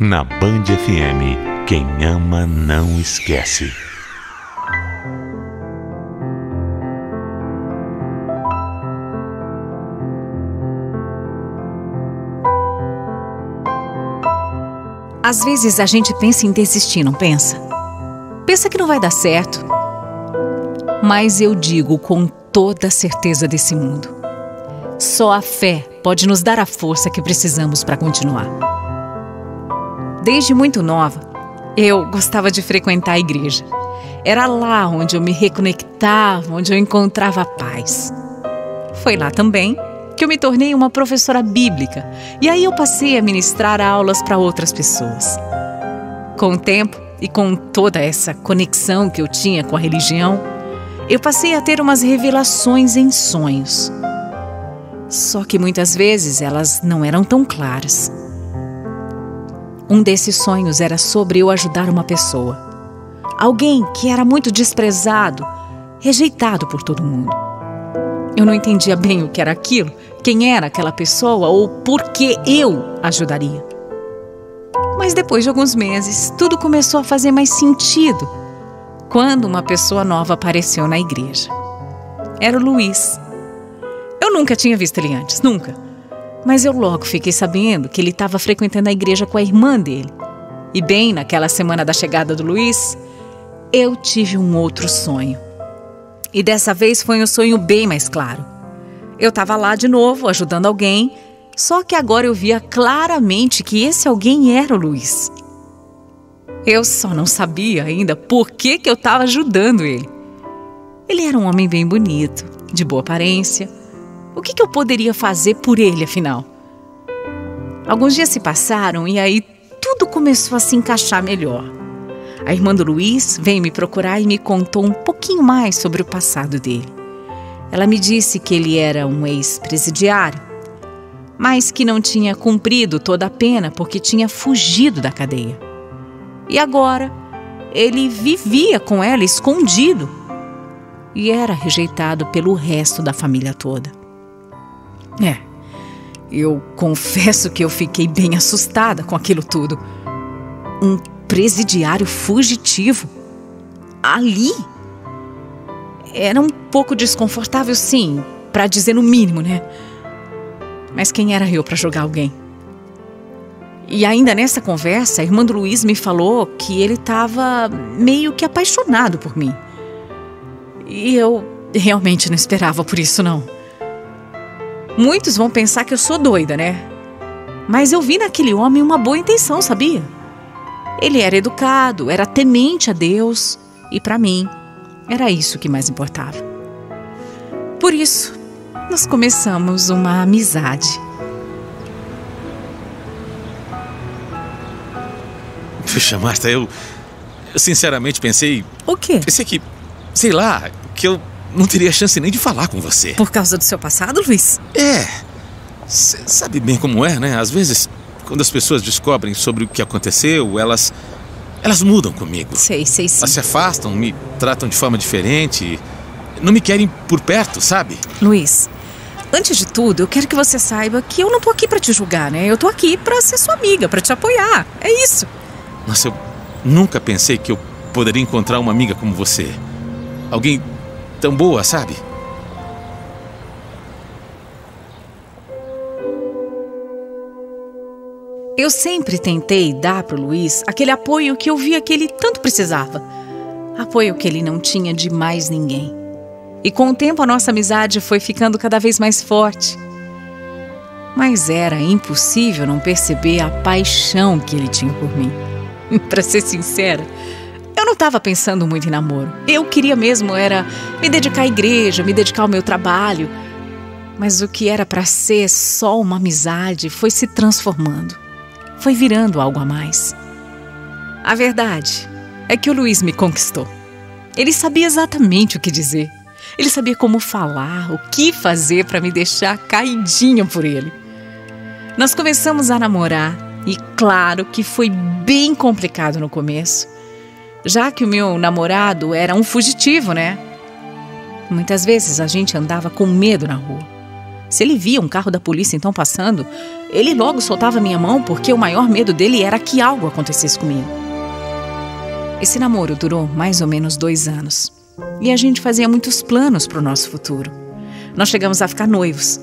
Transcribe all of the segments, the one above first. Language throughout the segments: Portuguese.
Na Band FM, quem ama não esquece. Às vezes a gente pensa em desistir, não pensa? Pensa que não vai dar certo. Mas eu digo com toda a certeza desse mundo: só a fé pode nos dar a força que precisamos para continuar. Desde muito nova, eu gostava de frequentar a igreja. Era lá onde eu me reconectava, onde eu encontrava paz. Foi lá também que eu me tornei uma professora bíblica, e aí eu passei a ministrar aulas para outras pessoas. Com o tempo e com toda essa conexão que eu tinha com a religião, eu passei a ter umas revelações em sonhos. Só que muitas vezes elas não eram tão claras. Um desses sonhos era sobre eu ajudar uma pessoa. Alguém que era muito desprezado, rejeitado por todo mundo. Eu não entendia bem o que era aquilo, quem era aquela pessoa ou por que eu ajudaria. Mas depois de alguns meses, tudo começou a fazer mais sentido quando uma pessoa nova apareceu na igreja. Era o Luiz. Eu nunca tinha visto ele antes, nunca. Mas eu logo fiquei sabendo que ele estava frequentando a igreja com a irmã dele. E bem naquela semana da chegada do Luiz, eu tive um outro sonho. E dessa vez foi um sonho bem mais claro. Eu estava lá de novo, ajudando alguém, só que agora eu via claramente que esse alguém era o Luiz. Eu só não sabia ainda por que eu estava ajudando ele. Ele era um homem bem bonito, de boa aparência. O que eu poderia fazer por ele, afinal? Alguns dias se passaram e aí tudo começou a se encaixar melhor. A irmã do Luiz veio me procurar e me contou um pouquinho mais sobre o passado dele. Ela me disse que ele era um ex-presidiário, mas que não tinha cumprido toda a pena porque tinha fugido da cadeia. E agora ele vivia com ela escondido e era rejeitado pelo resto da família toda. Eu confesso que eu fiquei bem assustada com aquilo tudo. Um presidiário fugitivo? Ali? Era um pouco desconfortável, sim, para dizer no mínimo, né? Mas quem era eu para julgar alguém? E ainda nessa conversa, a irmã do Luiz me falou que ele estava meio que apaixonado por mim. E eu realmente não esperava por isso, não. Muitos vão pensar que eu sou doida, né? Mas eu vi naquele homem uma boa intenção, sabia? Ele era educado, era temente a Deus e para mim era isso que mais importava. Por isso, nós começamos uma amizade. Puxa, Marta, eu sinceramente pensei... O quê? Pensei que, sei lá, que eu não teria chance nem de falar com você. Por causa do seu passado, Luiz? Você sabe bem como é, né? Às vezes, quando as pessoas descobrem sobre o que aconteceu, elas mudam comigo. Sei sim. Elas se afastam, me tratam de forma diferente, não me querem por perto, sabe? Luiz, antes de tudo, eu quero que você saiba que eu não tô aqui pra te julgar, né? Eu tô aqui pra ser sua amiga, pra te apoiar. É isso. Nossa, eu nunca pensei que eu poderia encontrar uma amiga como você. Alguém tão boa, sabe? Eu sempre tentei dar pro Luiz aquele apoio que eu via que ele tanto precisava. Apoio que ele não tinha de mais ninguém. E com o tempo a nossa amizade foi ficando cada vez mais forte. Mas era impossível não perceber a paixão que ele tinha por mim. Pra ser sincera, eu não estava pensando muito em namoro. Eu queria mesmo era me dedicar à igreja, me dedicar ao meu trabalho. Mas o que era para ser só uma amizade foi se transformando. Foi virando algo a mais. A verdade é que o Luiz me conquistou. Ele sabia exatamente o que dizer. Ele sabia como falar, o que fazer para me deixar caidinha por ele. Nós começamos a namorar e claro que foi bem complicado no começo, já que o meu namorado era um fugitivo, né? Muitas vezes a gente andava com medo na rua. Se ele via um carro da polícia então passando, ele logo soltava minha mão porque o maior medo dele era que algo acontecesse comigo. Esse namoro durou mais ou menos 2 anos. E a gente fazia muitos planos para o nosso futuro. Nós chegamos a ficar noivos.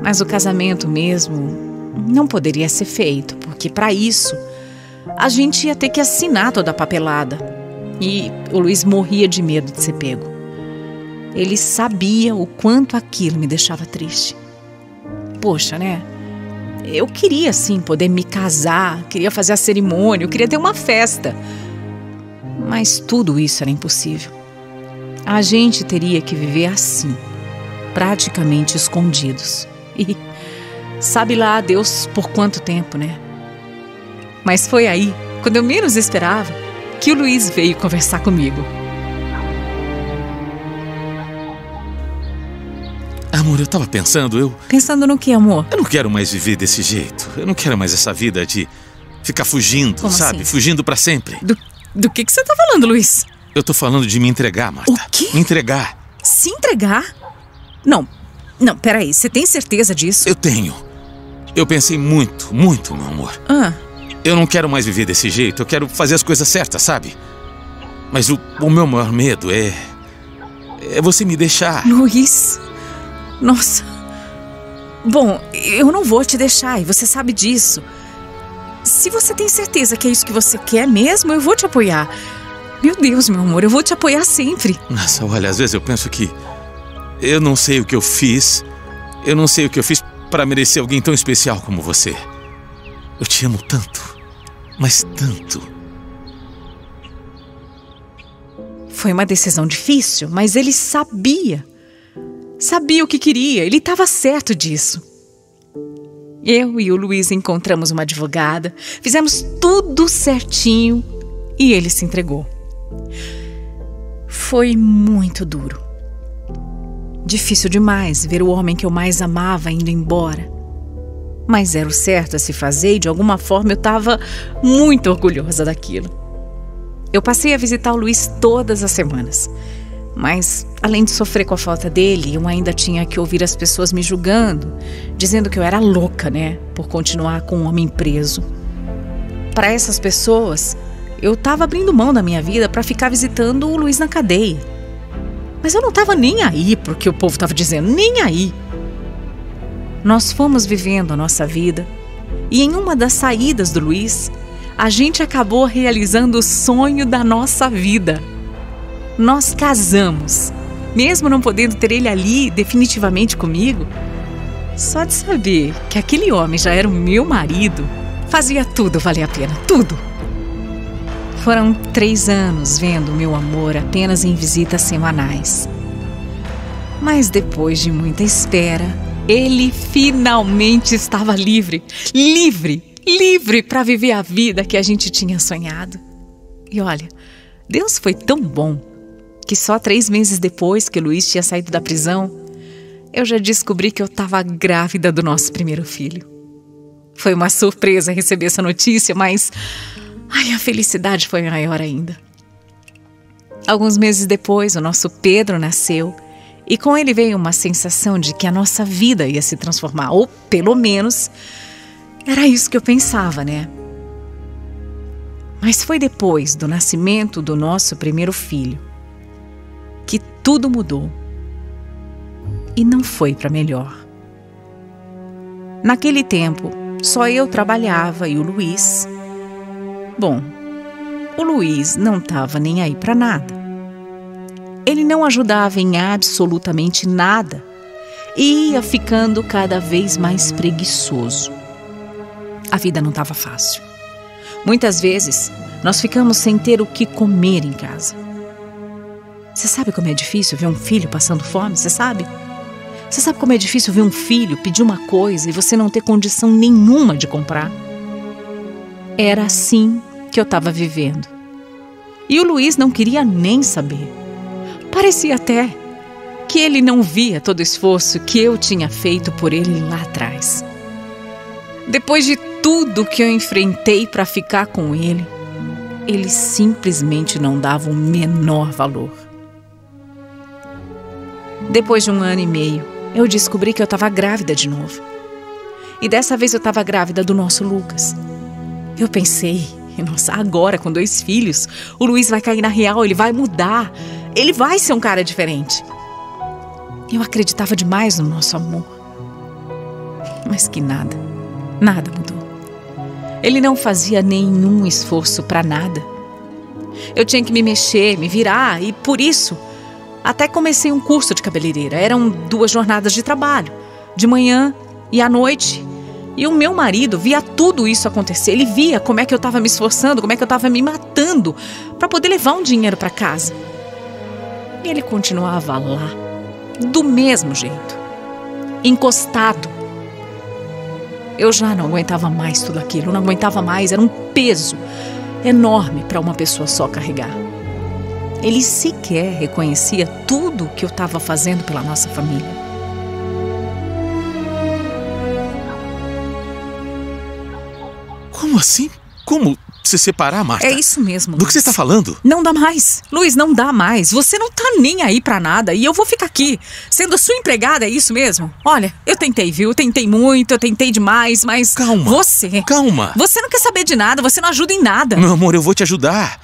Mas o casamento mesmo não poderia ser feito, porque para isso a gente ia ter que assinar toda a papelada. E o Luiz morria de medo de ser pego. Ele sabia o quanto aquilo me deixava triste. Poxa, né? Eu queria sim poder me casar, queria fazer a cerimônia, eu queria ter uma festa. Mas tudo isso era impossível. A gente teria que viver assim, praticamente escondidos. E sabe lá Deus por quanto tempo, né? Mas foi aí, quando eu menos esperava, que o Luiz veio conversar comigo. Amor, eu tava pensando, Pensando no que, amor? Eu não quero mais viver desse jeito. Eu não quero mais essa vida de ficar fugindo, Como sabe? assim? Fugindo pra sempre. Do que você tá falando, Luiz? Eu tô falando de me entregar, Marta. O quê? Me entregar. Se entregar? Não, peraí, você tem certeza disso? Eu tenho. Eu pensei muito, muito, meu amor. Eu não quero mais viver desse jeito. Eu quero fazer as coisas certas, sabe? Mas o meu maior medo é você me deixar. Luiz, nossa. Bom, eu não vou te deixar e você sabe disso. Se você tem certeza que é isso que você quer mesmo, eu vou te apoiar. Meu Deus, meu amor, eu vou te apoiar sempre. Nossa, olha, às vezes eu penso que eu não sei o que eu fiz. Eu não sei o que eu fiz para merecer alguém tão especial como você. Eu te amo tanto, mas tanto. Foi uma decisão difícil, mas ele sabia. Sabia o que queria, ele estava certo disso. Eu e o Luiz encontramos uma advogada, fizemos tudo certinho e ele se entregou. Foi muito duro. Difícil demais ver o homem que eu mais amava indo embora. Mas era o certo a se fazer e de alguma forma eu estava muito orgulhosa daquilo. Eu passei a visitar o Luiz todas as semanas. Mas, além de sofrer com a falta dele, eu ainda tinha que ouvir as pessoas me julgando, dizendo que eu era louca, né, por continuar com um homem preso. Para essas pessoas, eu estava abrindo mão da minha vida para ficar visitando o Luiz na cadeia. Mas eu não estava nem aí pro que o povo estava dizendo, nem aí. Nós fomos vivendo a nossa vida e em uma das saídas do Luiz, a gente acabou realizando o sonho da nossa vida. Nós casamos, mesmo não podendo ter ele ali definitivamente comigo. Só de saber que aquele homem já era o meu marido, fazia tudo valer a pena, tudo. Foram 3 anos vendo meu amor apenas em visitas semanais. Mas depois de muita espera, ele finalmente estava livre para viver a vida que a gente tinha sonhado. E olha, Deus foi tão bom que só 3 meses depois que o Luiz tinha saído da prisão, eu já descobri que eu estava grávida do nosso primeiro filho. Foi uma surpresa receber essa notícia, mas a felicidade foi maior ainda. Alguns meses depois, o nosso Pedro nasceu e com ele veio uma sensação de que a nossa vida ia se transformar, ou pelo menos era isso que eu pensava, né? Mas foi depois do nascimento do nosso primeiro filho que tudo mudou. E não foi para melhor. Naquele tempo, só eu trabalhava e o Luiz... Bom, o Luiz não estava nem aí para nada. Ele não ajudava em absolutamente nada e ia ficando cada vez mais preguiçoso. A vida não estava fácil. Muitas vezes, nós ficamos sem ter o que comer em casa. Você sabe como é difícil ver um filho passando fome? Você sabe? Você sabe como é difícil ver um filho pedir uma coisa e você não ter condição nenhuma de comprar? Era assim que eu estava vivendo. E o Luiz não queria nem saber. Parecia até que ele não via todo o esforço que eu tinha feito por ele lá atrás. Depois de tudo que eu enfrentei para ficar com ele, ele simplesmente não dava o menor valor. Depois de 1 ano e meio, eu descobri que eu estava grávida de novo. E dessa vez eu estava grávida do nosso Lucas. Eu pensei, nossa, agora com 2 filhos, o Luiz vai cair na real, ele vai mudar. Ele vai ser um cara diferente. Eu acreditava demais no nosso amor. Mas que nada mudou. Ele não fazia nenhum esforço para nada. Eu tinha que me mexer, me virar e por isso até comecei um curso de cabeleireira. Eram 2 jornadas de trabalho, de manhã e à noite. E o meu marido via tudo isso acontecer. Ele via como é que eu estava me esforçando, como é que eu estava me matando para poder levar um dinheiro para casa. E ele continuava lá, do mesmo jeito, encostado. Eu já não aguentava mais tudo aquilo, não aguentava mais, era um peso enorme para uma pessoa só carregar. Ele sequer reconhecia tudo que eu estava fazendo pela nossa família. Como assim? Como se separar, Marta? É isso mesmo, Luiz. Do que você está falando? Não dá mais. Luiz, não dá mais. Você não tá nem aí pra nada e eu vou ficar aqui, sendo sua empregada, é isso mesmo? Olha, eu tentei, viu? Eu tentei muito, eu tentei demais, mas... Calma. Calma. Você não quer saber de nada, você não ajuda em nada. Meu amor, eu vou te ajudar.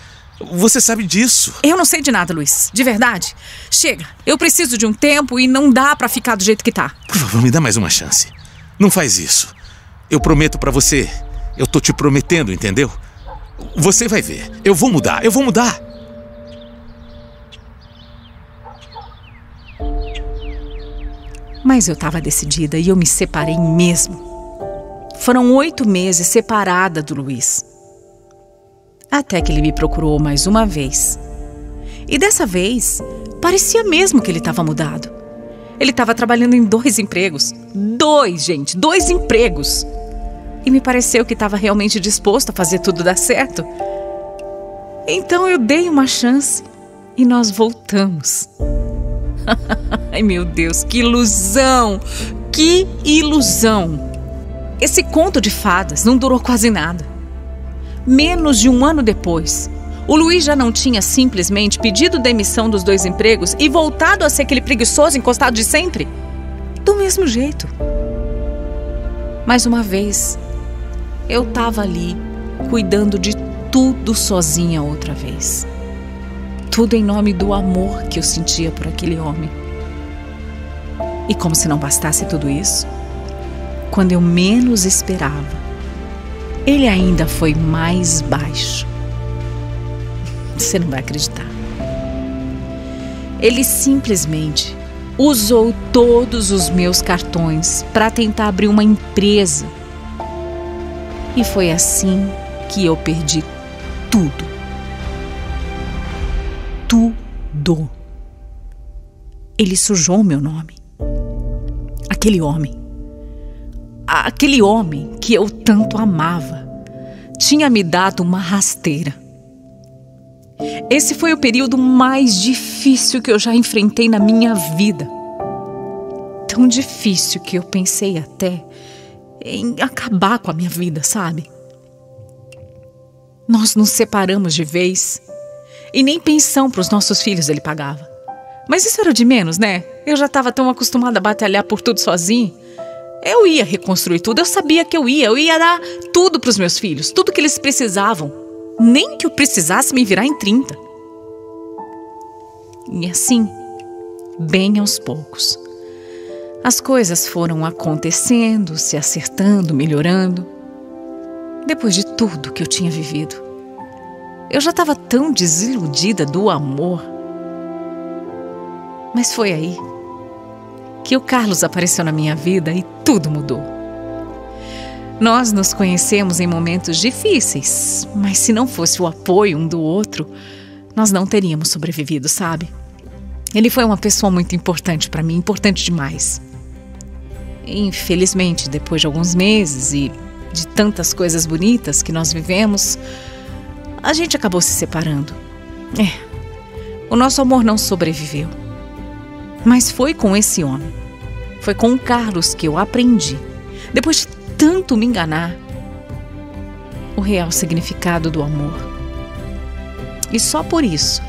Você sabe disso. Eu não sei de nada, Luiz. De verdade. Chega. Eu preciso de um tempo e não dá pra ficar do jeito que tá. Por favor, me dá mais uma chance. Não faz isso. Eu prometo pra você. Eu tô te prometendo, entendeu? Você vai ver. Eu vou mudar. Mas eu estava decidida e eu me separei mesmo. Foram 8 meses separada do Luiz. Até que ele me procurou mais uma vez. E dessa vez, parecia mesmo que ele estava mudado. Ele estava trabalhando em 2 empregos. 2 empregos. E me pareceu que estava realmente disposto a fazer tudo dar certo. Então eu dei uma chance e nós voltamos. Ai, meu Deus, que ilusão! Que ilusão! Esse conto de fadas não durou quase nada. Menos de 1 ano depois, o Luiz já não tinha simplesmente pedido demissão dos 2 empregos e voltado a ser aquele preguiçoso encostado de sempre? Do mesmo jeito. Mais uma vez, eu estava ali, cuidando de tudo sozinha outra vez. Tudo em nome do amor que eu sentia por aquele homem. E como se não bastasse tudo isso, quando eu menos esperava, ele ainda foi mais baixo. Você não vai acreditar. Ele simplesmente usou todos os meus cartões para tentar abrir uma empresa. E foi assim que eu perdi tudo. Tudo. Ele sujou meu nome. Aquele homem que eu tanto amava, tinha me dado uma rasteira. Esse foi o período mais difícil que eu já enfrentei na minha vida. Tão difícil que eu pensei até em acabar com a minha vida, sabe? Nós nos separamos de vez e nem pensão para os nossos filhos ele pagava. Mas isso era o de menos, né? Eu já estava tão acostumada a batalhar por tudo sozinha. Eu ia reconstruir tudo, eu sabia que eu ia dar tudo para os meus filhos, tudo que eles precisavam. Nem que eu precisasse me virar em 30. E assim, bem aos poucos, as coisas foram acontecendo, se acertando, melhorando. Depois de tudo que eu tinha vivido, eu já estava tão desiludida do amor. Mas foi aí que o Carlos apareceu na minha vida e tudo mudou. Nós nos conhecemos em momentos difíceis, mas se não fosse o apoio um do outro, nós não teríamos sobrevivido, sabe? Ele foi uma pessoa muito importante para mim, importante demais. Infelizmente, depois de alguns meses e de tantas coisas bonitas que nós vivemos, a gente acabou se separando. O nosso amor não sobreviveu. Mas foi com esse homem, foi com o Carlos que eu aprendi, depois de tanto me enganar, o real significado do amor. E só por isso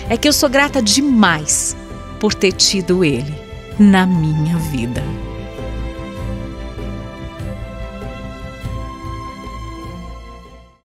é que eu sou grata demais por ter tido ele na minha vida.